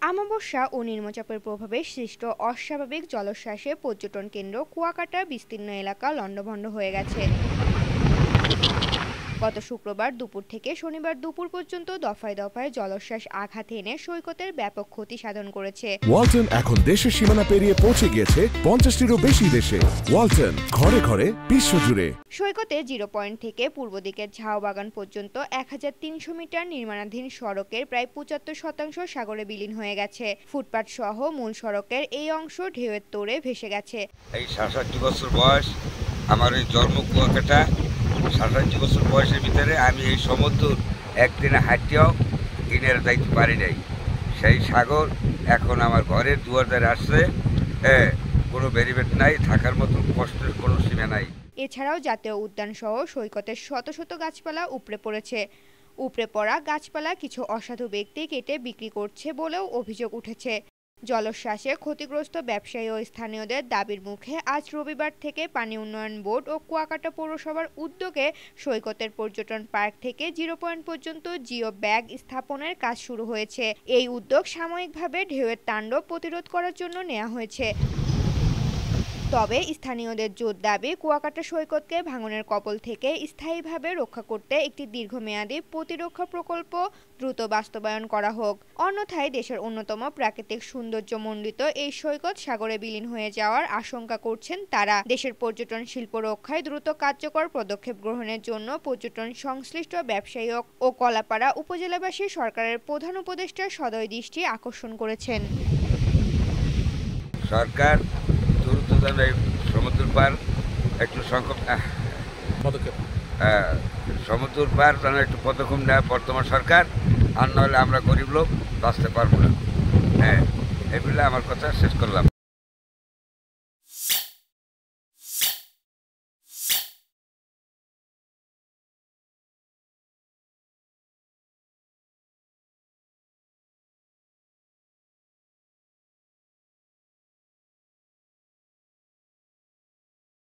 আমাবস্যা ও নিম্নচাপের প্রভাবে সৃষ্ট অস্বাভাবিক জলোচ্ছ্বাসে পর্যটন কেন্দ্র কুয়াকাটার বিস্তীর্ণ এলাকা লণ্ডভণ্ড হয়ে গেছে। গত শুক্রবার দুপুর থেকে শনিবার দুপুর পর্যন্ত দফায় দফায় জলোচ্ছ্বাস আঘাত এনে সৈকতের ব্যাপক ক্ষতি সাধন করেছে। ওয়ালটন এখন দেশের সীমানা পেরিয়ে পৌঁছে গিয়েছে 50টিরও বেশি দেশে। ওয়ালটন, ঘরে ঘরে বিশ্বজুড়ে। সৈকতে জিরো পয়েন্ট থেকে পূর্ব দিকের ঝাউবাগান পর্যন্ত 1300 মিটার নির্মাণাধীন সড়কের প্রায় 75% সাগরে বিলীন হয়ে গেছে। ফুটপাত সহ মূল সড়কের এই অংশ ঢেউয়ের তোড়ে ভেসে গেছে। এই 67 বছর বয়স, আমার এই জন্ম কুয়াকাটা। 67 বছর বয়সের ভিতরে আমি এই সমুদ্র একদিনে হাঁটিয়াও কিনারে যাইতে পারি নাই। সেই সাগর এখন আমার ঘরের দুয়ার দ্বারে আসছে। কোনো ব্যারিকেড নাই, থাকার মতো কষ্টের কোনো সীমা নাই। এছাড়াও জাতীয় উদ্যান সহ সৈকতের শত শত গাছপালা উপড়ে পড়েছে। উপড়ে পড়া গাছপালা কিছু অসাধু ব্যক্তি কেটে বিক্রি করছে বলেও অভিযোগ উঠেছে। জলোচ্ছ্বাসে ক্ষতিগ্রস্ত ব্যবসায়ী ও স্থানীয়দের দাবির মুখে আজ রবিবার থেকে পানি উন্নয়ন বোর্ড ও কুয়াকাটা পৌরসভার উদ্যোগে সৈকতের পর্যটন পার্ক থেকে জিরো পয়েন্ট পর্যন্ত জিও ব্যাগ স্থাপনের কাজ শুরু হয়েছে। এই উদ্যোগ সাময়িকভাবে ঢেউয়ের তাণ্ডব প্রতিরোধ করার জন্য নেওয়া হয়েছে। তবে স্থানীয়দের জোর দাবি, কুয়াকাটা সৈকতকে ভাঙনের কবল থেকে স্থায়ীভাবে রক্ষা করতে একটি দীর্ঘমেয়াদী প্রতিরক্ষা প্রকল্প দ্রুত বাস্তবায়ন করা হোক। অন্যথায় দেশের অন্যতম প্রাকৃতিক সৌন্দর্যমণ্ডিত এই সৈকত সাগরে বিলীন হয়ে যাওয়ার আশঙ্কা করছেন তারা। দেশের পর্যটন শিল্প রক্ষায় দ্রুত কার্যকর পদক্ষেপ গ্রহণের জন্য পর্যটন সংশ্লিষ্ট ব্যবসায়ী ও কলাপাড়া উপজেলাবাসী সরকারের প্রধান উপদেষ্টার সদয় দৃষ্টি আকর্ষণ করেছেন। সরকার সমুদ্র পার একটু পদক্ষেপ সমুদ্র পার যেন একটু পদক্ষেপ নেয় বর্তমান সরকার, আর নাহলে আমরা গরিব লোক বাঁচতে পারবো না। এই বলে আমার কথা শেষ করলাম।